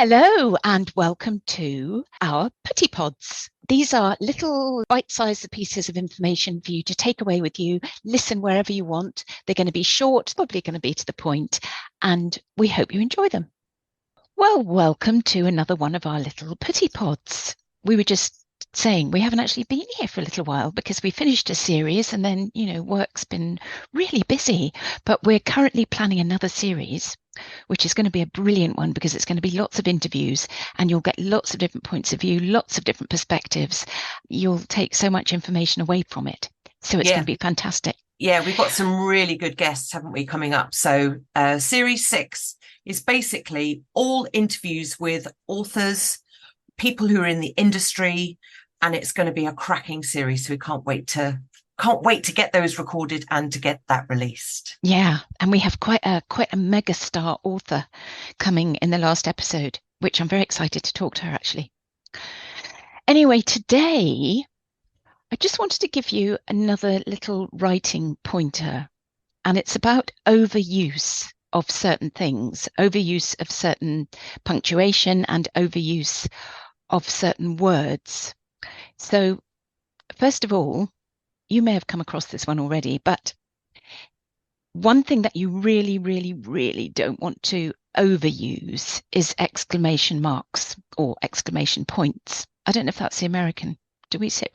Hello and welcome to our Petit Pods. These are little bite-sized pieces of information for you to take away with you, listen wherever you want. They're going to be short, probably going to be to the point, and we hope you enjoy them. Well, welcome to another one of our little Petit Pods. We were just saying we haven't actually been here for a little while because we finished a series and then, work's been really busy, but we're currently planning another series, which is going to be a brilliant one because it's going to be lots of interviews and you'll get lots of different points of view, lots of different perspectives. You'll take so much information away from it. So it's going to be fantastic. Yeah, we've got some really good guests, haven't we, coming up? So series 6 is basically all interviews with authors, people who are in the industry, and it's going to be a cracking series. So we can't wait to get those recorded and to get that released. Yeah, and we have quite a mega star author coming in the last episode, which I'm very excited to talk to her actually. Anyway, today I just wanted to give you another little writing pointer, and it's about overuse of certain things, overuse of certain punctuation and overuse of certain words. So first of all, you may have come across this one already, but one thing that you really, really, really don't want to overuse is exclamation marks or exclamation points. I don't know if that's the American.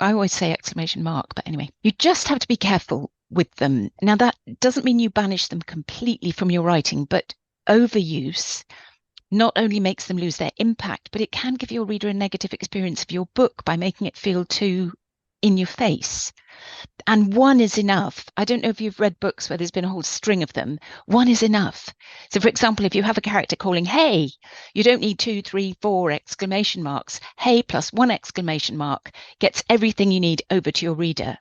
I always say exclamation mark, but anyway, you just have to be careful with them. Now, that doesn't mean you banish them completely from your writing, but overuse not only makes them lose their impact, but it can give your reader a negative experience of your book by making it feel too in your face. And one is enough. I don't know if you've read books where there's been a whole string of them. One is enough. So, for example, if you have a character calling, hey, you don't need 2, 3, 4 exclamation marks. Hey plus 1 exclamation mark gets everything you need over to your reader.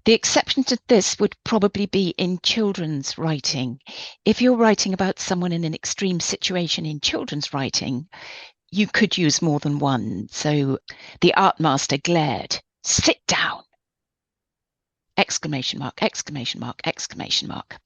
The exception to this would probably be in children's writing. If you're writing about someone in an extreme situation in children's writing, you could use more than one. So the art master glared, sit down, exclamation mark, exclamation mark, exclamation mark.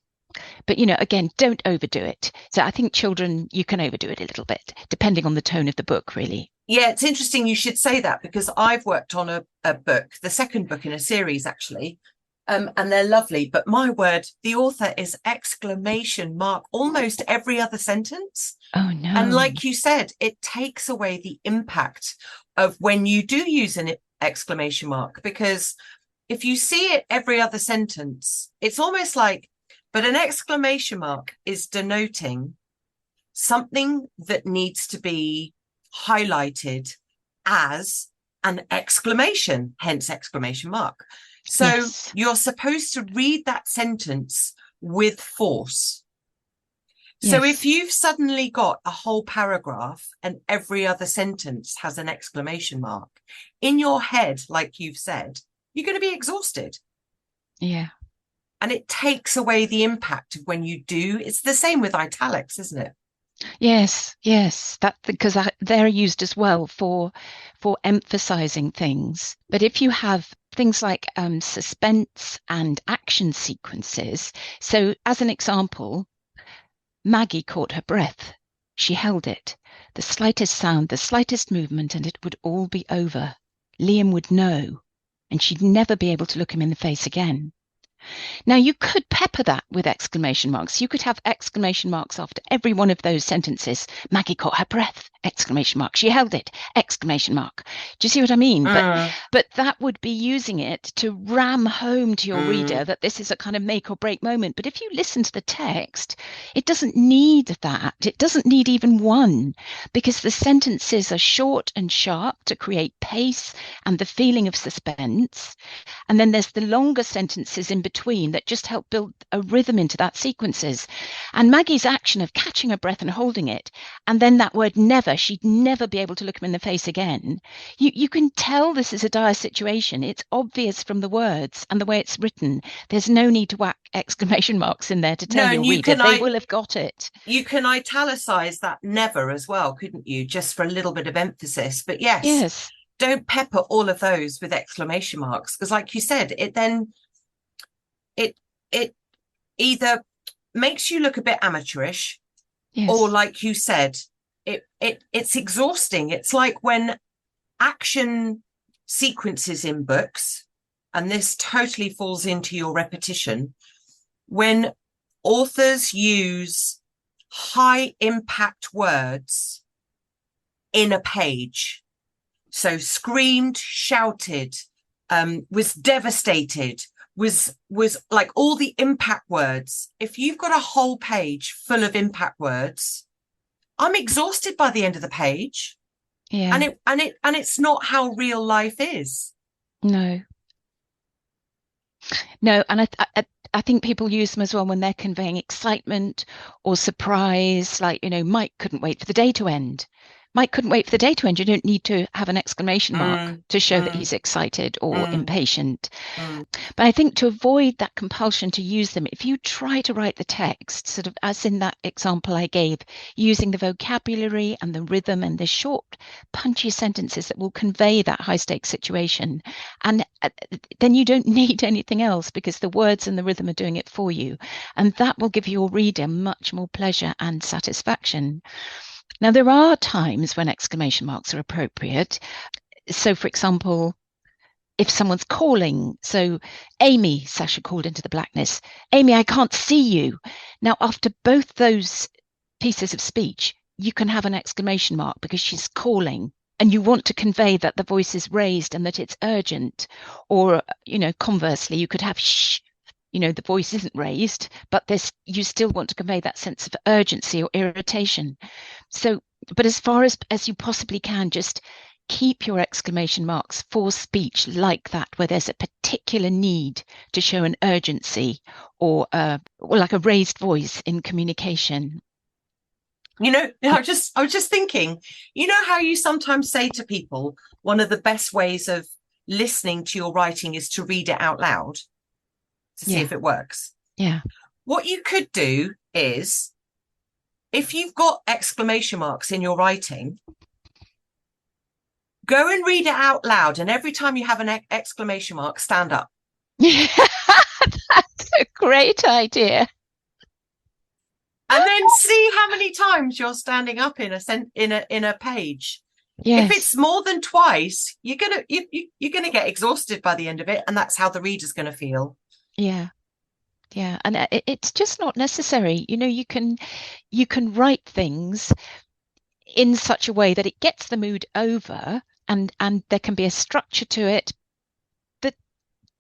But, again, don't overdo it. So I think children, you can overdo it a little bit, depending on the tone of the book, really. Yeah, it's interesting you should say that because I've worked on a book, the second book in a series, actually, and they're lovely. But my word, the author is exclamation mark almost every other sentence. Oh, no. And like you said, it takes away the impact of when you do use an exclamation mark, because if you see it every other sentence, it's almost like, but an exclamation mark is denoting something that needs to be highlighted as an exclamation, hence exclamation mark. So yes, you're supposed to read that sentence with force. So yes, if you've suddenly got a whole paragraph and every other sentence has an exclamation mark in your head, like you've said, you're going to be exhausted. Yeah. And it takes away the impact of when you do. It's the same with italics, isn't it? Yes, that's because they're used as well for emphasizing things. But if you have things like suspense and action sequences, so as an example, Maggie caught her breath. She held it. The slightest sound, the slightest movement, and it would all be over. Liam would know, and she'd never be able to look him in the face again. Now, you could pepper that with exclamation marks. You could have exclamation marks after every one of those sentences. Maggie caught her breath, exclamation mark. She held it, exclamation mark. Do you see what I mean? But that would be using it to ram home to your reader that this is a kind of make or break moment. But if you listen to the text, it doesn't need that. It doesn't need even one, because the sentences are short and sharp to create pace and the feeling of suspense. And then there's the longer sentences in between that just help build a rhythm into that sequences. And Maggie's action of catching her breath and holding it, and then that word never, she'd never be able to look him in the face again. You can tell this is a dire situation. It's obvious from the words and the way it's written. There's no need to whack exclamation marks in there to tell your reader. They will have got it. You can italicize that never as well, couldn't you? Just for a little bit of emphasis. But yes. Don't pepper all of those with exclamation marks, because like you said, it either makes you look a bit amateurish, or like you said, it's exhausting. It's like when action sequences in books, and this totally falls into your repetition, when authors use high impact words in a page. So screamed, shouted, was devastated, was like all the impact words. If you've got a whole page full of impact words, I'm exhausted by the end of the page. Yeah. And it's not how real life is. No. No, and I think people use them as well when they're conveying excitement or surprise, like, Mike couldn't wait for the day to end. Mike couldn't wait for the day to end. You don't need to have an exclamation mark to show that he's excited or impatient. But I think to avoid that compulsion to use them, if you try to write the text, sort of as in that example I gave, using the vocabulary and the rhythm and the short, punchy sentences that will convey that high stakes situation, and then you don't need anything else because the words and the rhythm are doing it for you. And that will give your reader much more pleasure and satisfaction. Now, there are times when exclamation marks are appropriate. So, for example, if someone's calling, so Amy, Sasha called into the blackness, Amy, I can't see you. Now, after both those pieces of speech, you can have an exclamation mark because she's calling and you want to convey that the voice is raised and that it's urgent. Or, conversely, you could have shh, the voice isn't raised, but you still want to convey that sense of urgency or irritation. So, but as far as you possibly can, just keep your exclamation marks for speech like that, where there's a particular need to show an urgency or like a raised voice in communication. I was just thinking, how you sometimes say to people, one of the best ways of listening to your writing is to read it out loud to see if it works. Yeah. What you could do is, if you've got exclamation marks in your writing, go and read it out loud. And every time you have an exclamation mark, stand up. That's a great idea. And then see how many times you're standing up in a page. Yes. If it's more than twice, you're gonna get exhausted by the end of it, and that's how the reader's gonna feel. Yeah. Yeah, and it's just not necessary. You can write things in such a way that it gets the mood over, and there can be a structure to it that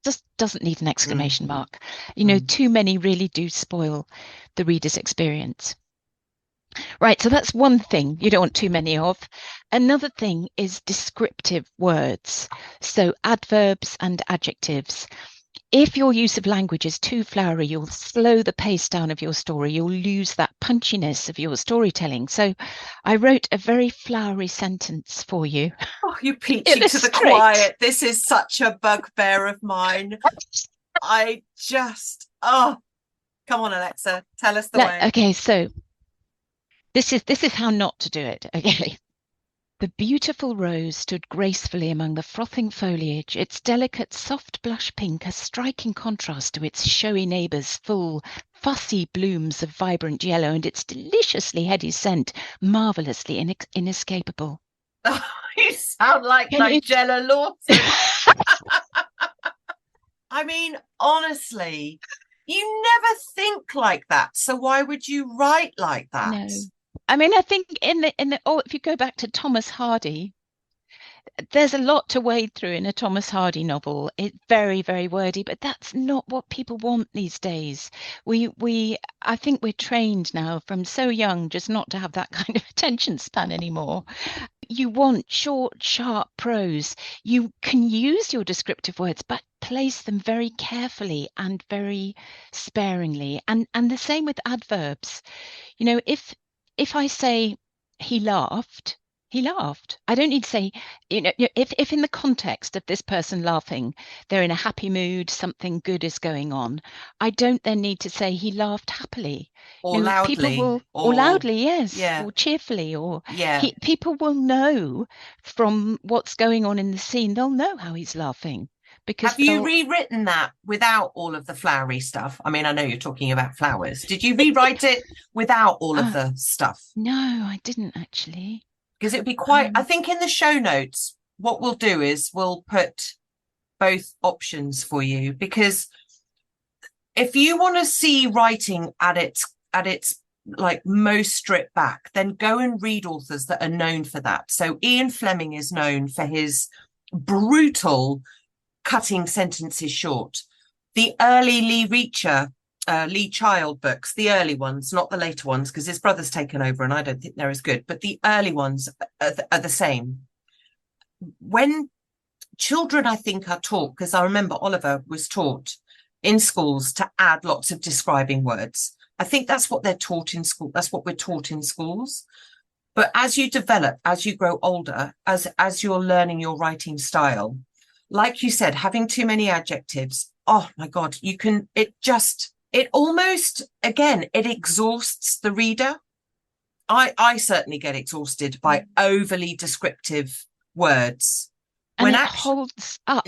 just doesn't need an exclamation mark. Too many really do spoil the reader's experience. Right, so that's one thing you don't want too many of. Another thing is descriptive words, so adverbs and adjectives. If your use of language is too flowery, you'll slow the pace down of your story. You'll lose that punchiness of your storytelling. So I wrote a very flowery sentence for you. Oh, you're preaching to the quiet. This is such a bugbear of mine. Come on, Alexa, tell us the way. Okay, so this is how not to do it. Okay. The beautiful rose stood gracefully among the frothing foliage, its delicate soft blush pink a striking contrast to its showy neighbour's full, fussy blooms of vibrant yellow, and its deliciously heady scent marvellously inescapable. Oh, you sound like Nigella Lawson. I mean, honestly, you never think like that. So why would you write like that? No. I mean, I think if you go back to Thomas Hardy, there's a lot to wade through in a Thomas Hardy novel. It's very, very wordy, but that's not what people want these days. I think we're trained now from so young just not to have that kind of attention span anymore. You want short, sharp prose. You can use your descriptive words, but place them very carefully and very sparingly. And the same with adverbs. If I say he laughed, he laughed. I don't need to say, if in the context of this person laughing, they're in a happy mood, something good is going on, I don't then need to say he laughed happily. Or loudly. People will, or loudly, yes, yeah. or cheerfully, or yeah. People will know from what's going on in the scene, they'll know how he's laughing. because Have you they'll. rewritten that without all of the flowery stuff? I mean, I know you're talking about flowers. Did you rewrite it without all of Uh, the stuff? no, I didn't actually. Because it'd be quite, I Um, think in the show notes, what we'll do is we'll put both options for you, because if you want to see writing at its like most stripped back, then go and read authors that are known for that. So Ian Fleming is known for his brutal cutting sentences short. The early Lee Child books, the early ones, not the later ones, because his brother's taken over and I don't think they're as good, but the early ones are the same. When children, I think, are taught, because I remember Oliver was taught in schools to add lots of describing words. I think that's what they're taught in school. That's what we're taught in schools. But as you develop, as you grow older, as you're learning your writing style, like you said, having too many adjectives, oh my God, it almost, again, it exhausts the reader. I certainly get exhausted by overly descriptive words. and When it actually, holds up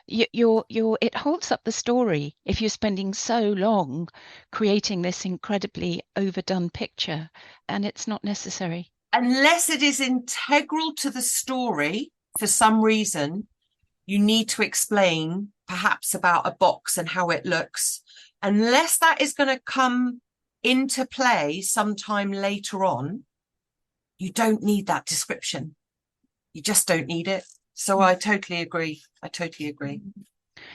it holds up the story if you're spending so long creating this incredibly overdone picture, and it's not necessary. unless it is integral to the story for some reason, you need to explain perhaps about a box and how it looks. Unless that is going to come into play sometime later on, you don't need that description. You just don't need it. So I totally agree. I totally agree.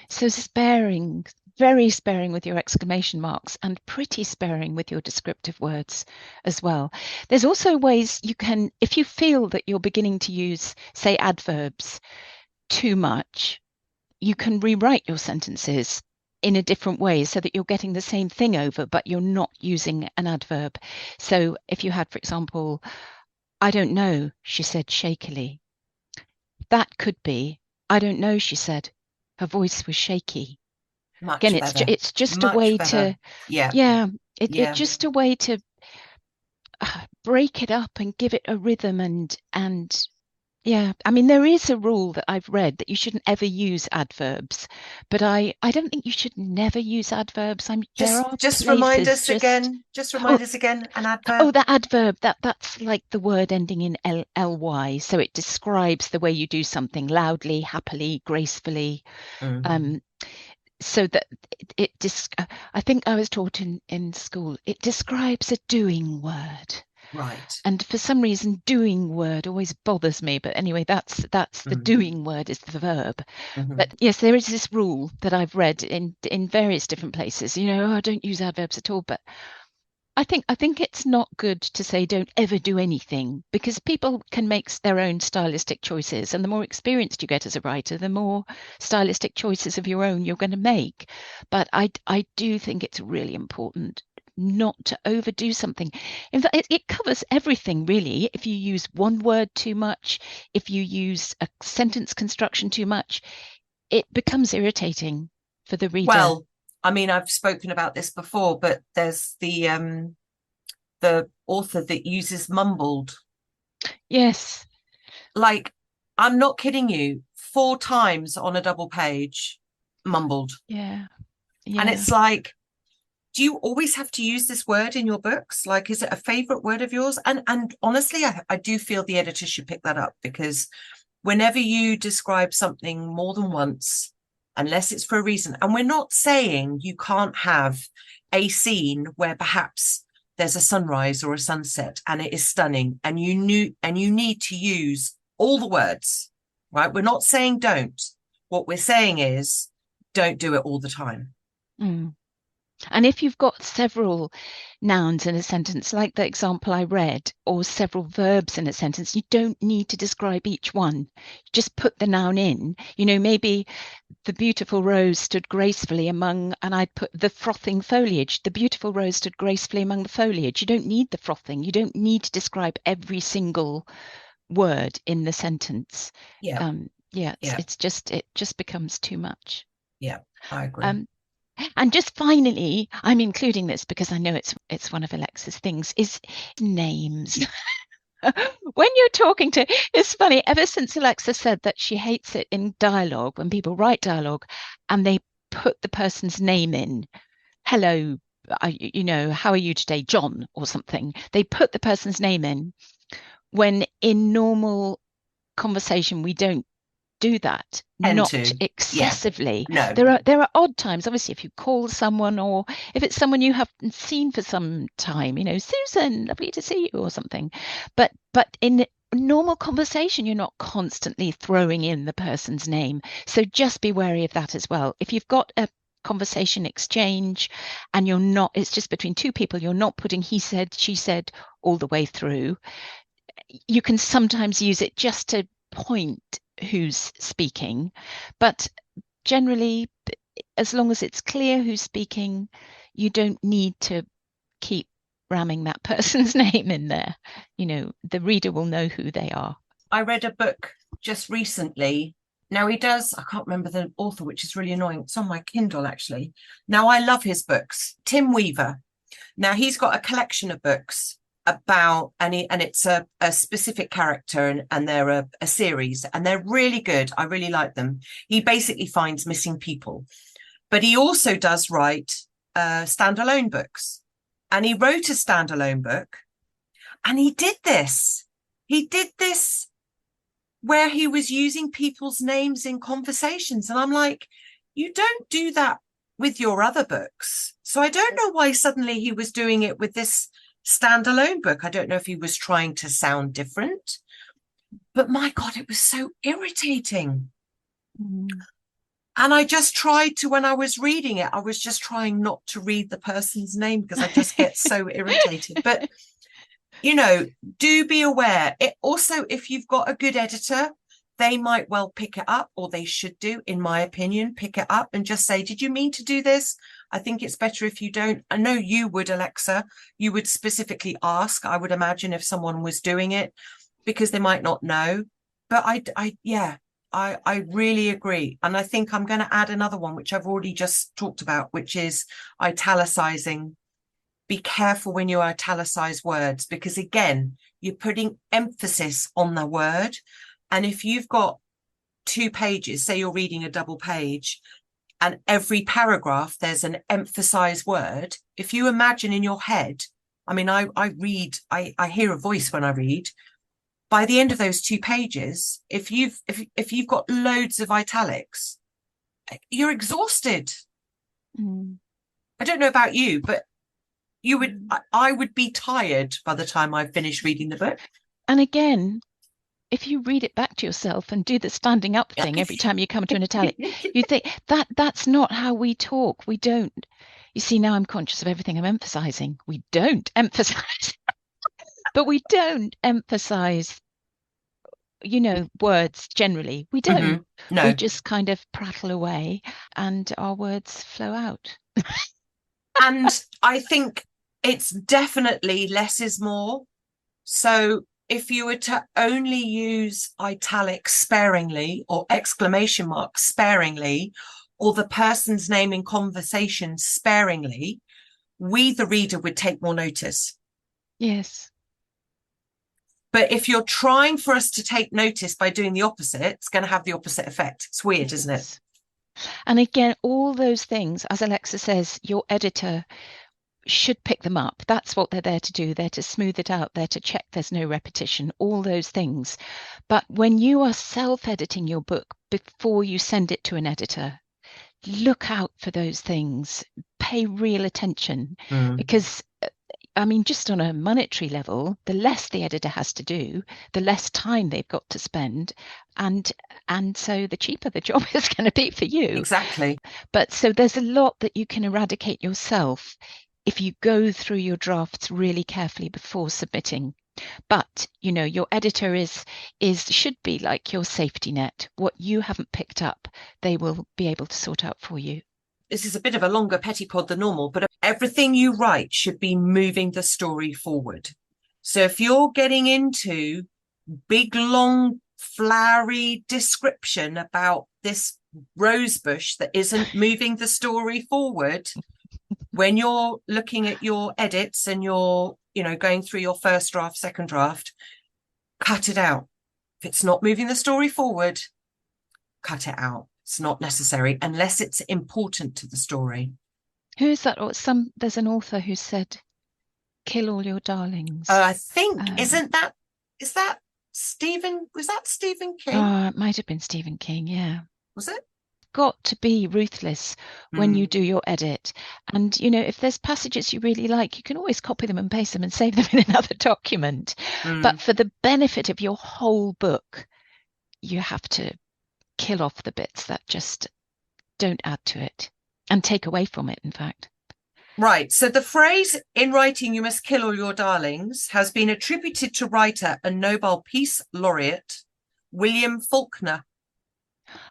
So sparing, very sparing with your exclamation marks, and pretty sparing with your descriptive words as well. There's also ways you can, if you feel that you're beginning to use, say, adverbs too much, you can rewrite your sentences in a different way so that you're getting the same thing over, but you're not using an adverb. So if you had, for example, I don't know, she said shakily. That could be, I don't know, she said. Her voice was shaky. Again, Much better. it's just a Much way better. to, Yeah. yeah, it Yeah. just a way to break it up and give it a rhythm and yeah, I mean, there is a rule that I've read that you shouldn't ever use adverbs, but I don't think you should never use adverbs. There are Just remind places us just. again. Just Oh, remind us again. An adverb. oh, that adverb, that's like the word ending in ly, so it describes the way you do something loudly, happily, gracefully. Mm. Um, so that I think I was taught in school, it describes a doing word. Right. And for some reason, doing word always bothers me. But anyway, that's the Mm. doing word is the verb. Mm-hmm. But yes, there is this rule that I've read in various different places. I don't use adverbs at all. But I think it's not good to say don't ever do anything, because people can make their own stylistic choices, and the more experienced you get as a writer, the more stylistic choices of your own you're going to make. But I do think it's really important not to overdo something. In fact, it covers everything really. If you use one word too much, if you use a sentence construction too much, it becomes irritating for the reader. Well, I mean, I've spoken about this before, but there's the author that uses mumbled. Yes. Like, I'm not kidding you, 4 times on a double page, mumbled. Yeah. And Yeah. it's like, do you always have to use this word in your books? Like, is it a favorite word of yours? And honestly, I do feel the editor should pick that up, because whenever you describe something more than once, unless it's for a reason, and we're not saying you can't have a scene where perhaps there's a sunrise or a sunset and it is stunning, and you need to use all the words, right? We're not saying don't. What we're saying is don't do it all the time. Mm. And if you've got several nouns in a sentence, like the example I read, or several verbs in a sentence, you don't need to describe each one. Just put the noun in. Maybe the beautiful rose stood gracefully among, and I'd put the frothing foliage. The beautiful rose stood gracefully among the foliage. You don't need the frothing. You don't need to describe every single word in the sentence. Yeah. Yeah, Yeah. it just becomes too much. Yeah, I agree. Um, and just finally, I'm including this because I know it's one of Alexa's things, is names. When you're talking to, it's funny, ever since Alexa said that she hates it in dialogue, when people write dialogue and they put the person's name in, hello, how are you today, John, or something. They put the person's name in when in normal conversation we don't do that, Tend not to. Yeah. excessively. No. There are odd times, obviously, if you call someone or if it's someone you haven't seen for some time, Susan, lovely to see you or something. But in normal conversation, you're not constantly throwing in the person's name. So just be wary of that as well. If you've got a conversation exchange and it's just between two people, you're not putting he said, she said all the way through. You can sometimes use it just to point who's speaking, but generally, as long as it's clear who's speaking, you don't need to keep ramming that person's name in there. The reader will know who they are. I read a book just recently. Now he does, I can't remember the author, which is really annoying. It's on my Kindle, actually. Now I love his books. Tim Weaver. Now he's got a collection of books about, and it's a specific character, and they're a series, and they're really good. I really like them. He basically finds missing people, but he also does write standalone books. And he wrote a standalone book, and he did this where he was using people's names in conversations. And I'm like, you don't do that with your other books. So I don't know why suddenly he was doing it with this standalone book. I don't know if he was trying to sound different, but my God, it was so irritating. Mm. And I just tried to, when I was reading it, I was just trying not to read the person's name because I just get so irritated. But do be aware. It also, if you've got a good editor, they might well pick it up, or they should do, in my opinion, pick it up and just say, did you mean to do this? I think it's better if you don't. I know you would, Alexa. You would specifically ask, I would imagine, if someone was doing it, because they might not know. But I really agree. And I think I'm going to add another one, which I've already just talked about, which is italicizing. Be careful when you italicize words, because again, you're putting emphasis on the word. And if you've got 2 pages, say you're reading a double page, and every paragraph there's an emphasized word, if you imagine in your head, I mean, I hear a voice when I read. By the end of those 2 pages, if you've got loads of italics, you're exhausted. Mm. I don't know about you, but I would be tired by the time I finished reading the book. And again, if you read it back to yourself and do the standing up thing every time you come to an italic, you think that's not how we talk. We don't. You see, now I'm conscious of everything I'm emphasizing. We don't emphasize, but we don't emphasize, words generally. We don't. Mm-hmm. No. We just kind of prattle away and our words flow out. And I think it's definitely less is more. So if you were to only use italics sparingly, or exclamation marks sparingly, or the person's name in conversation sparingly, we, the reader, would take more notice. Yes. But if you're trying for us to take notice by doing the opposite, it's going to have the opposite effect. It's weird, isn't it? And again, all those things, as Alexa says, your editor should pick them up. That's what they're there to do. They're to smooth it out. They're to check there's no repetition, all those things. But when you are self-editing your book before you send it to an editor, look out for those things. Pay real attention, because I mean, just on a monetary level, the less the editor has to do, the less time they've got to spend, and so the cheaper the job is going to be for you. Exactly. But so there's a lot that you can eradicate yourself if you go through your drafts really carefully before submitting. But your editor should be like your safety net. What you haven't picked up, they will be able to sort out for you. This is a bit of a longer Petit pod than normal, but everything you write should be moving the story forward. So if you're getting into big, long, flowery description about this rose bush that isn't moving the story forward, when you're looking at your edits and you're, going through your first draft, second draft, cut it out. If it's not moving the story forward, cut it out. It's not necessary unless it's important to the story. Who is that? Or there's an author who said, "Kill all your darlings." I think is that Stephen? Was that Stephen King? Oh, it might have been Stephen King. Yeah. Was it? Got to be ruthless when you do your edit. And, if there's passages you really like, you can always copy them and paste them and save them in another document. But for the benefit of your whole book, you have to kill off the bits that just don't add to it and take away from it, in fact. Right. So the phrase, "in writing, you must kill all your darlings," has been attributed to writer and Nobel Peace Laureate William Faulkner.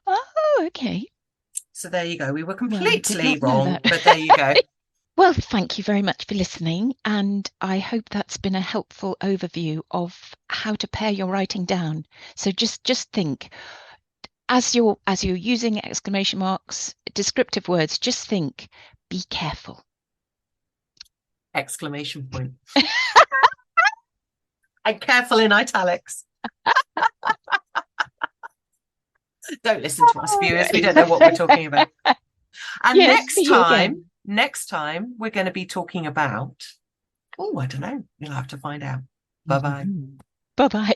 Oh, okay. So there you go. We were completely wrong, but there you go. Well, thank you very much for listening, and I hope that's been a helpful overview of how to pare your writing down. So just think, as you're using exclamation marks, descriptive words, just think, be careful. Exclamation point. And careful in italics. Don't listen to us, viewers. We don't know what we're talking about. And yes, next time we're going to be talking about, I don't know. You'll have to find out. Bye-bye. Bye-bye.